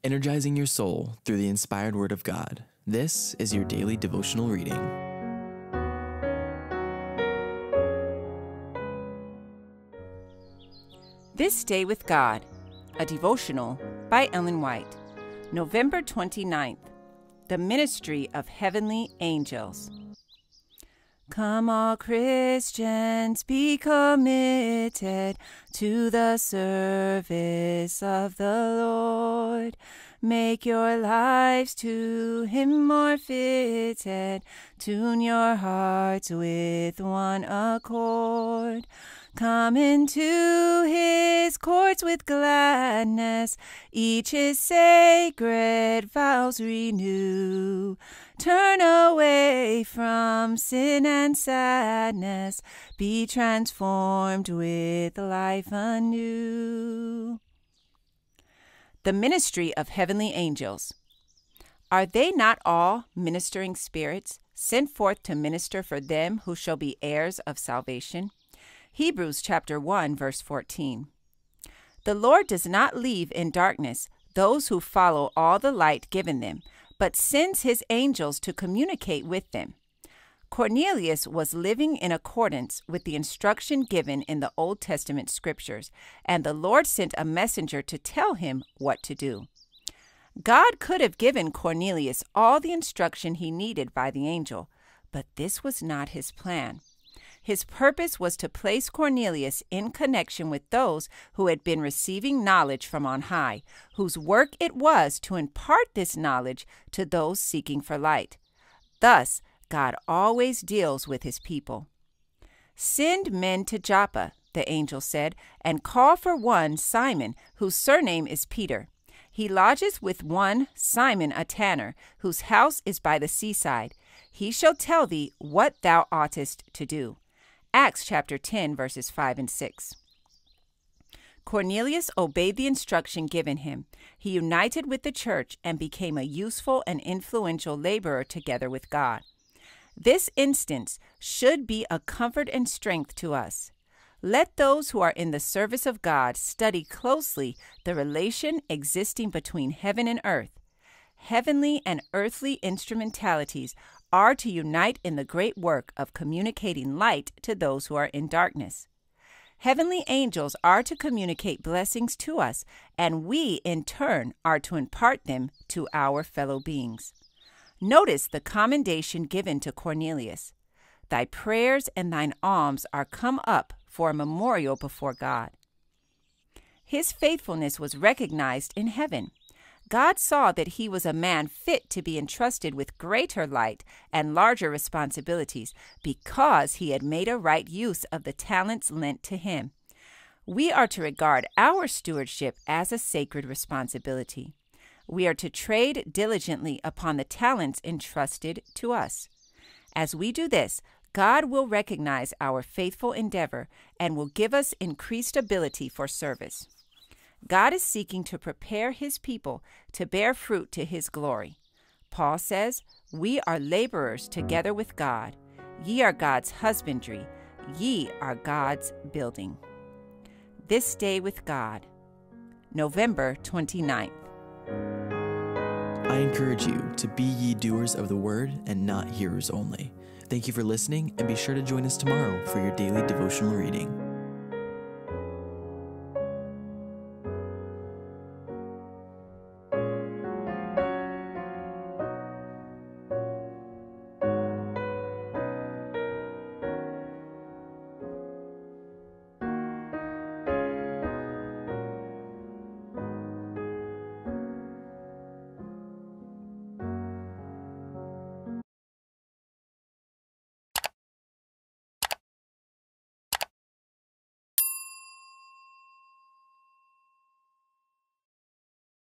energizing your soul through the inspired Word of God. This is your daily devotional reading. This Day with God, a devotional by Ellen White, November 29th, the Ministry of Heavenly Angels. Come, all Christians, be committed to the service of the Lord. Make your lives to Him more fitted. Tune your hearts with one accord. Come into His courts with gladness. Each His sacred vows renew. Turn away from sin and sadness. Be transformed with life anew. The Ministry of Heavenly Angels. Are they not all ministering spirits, sent forth to minister for them who shall be heirs of salvation? Hebrews chapter 1, verse 14. The Lord does not leave in darkness those who follow all the light given them, but sends His angels to communicate with them. Cornelius was living in accordance with the instruction given in the Old Testament scriptures, and the Lord sent a messenger to tell him what to do. God could have given Cornelius all the instruction he needed by the angel, but this was not His plan. His purpose was to place Cornelius in connection with those who had been receiving knowledge from on high, whose work it was to impart this knowledge to those seeking for light. Thus, God always deals with His people. Send men to Joppa, the angel said, and call for one Simon, whose surname is Peter. He lodges with one Simon a tanner, whose house is by the seaside. He shall tell thee what thou oughtest to do. Acts chapter 10, verses 5 and 6. Cornelius obeyed the instruction given him. He united with the church and became a useful and influential laborer together with God. This instance should be a comfort and strength to us. Let those who are in the service of God study closely the relation existing between heaven and earth. Heavenly and earthly instrumentalities are to unite in the great work of communicating light to those who are in darkness. Heavenly angels are to communicate blessings to us, and we, in turn, are to impart them to our fellow beings. Notice the commendation given to Cornelius. Thy prayers and thine alms are come up for a memorial before God. His faithfulness was recognized in heaven. God saw that he was a man fit to be entrusted with greater light and larger responsibilities because he had made a right use of the talents lent to him. We are to regard our stewardship as a sacred responsibility. We are to trade diligently upon the talents entrusted to us. As we do this, God will recognize our faithful endeavor and will give us increased ability for service. God is seeking to prepare His people to bear fruit to His glory. Paul says, "We are laborers together with God. Ye are God's husbandry. Ye are God's building." This Day with God, November 29th. I encourage you to be ye doers of the word and not hearers only. Thank you for listening, and be sure to join us tomorrow for your daily devotional reading.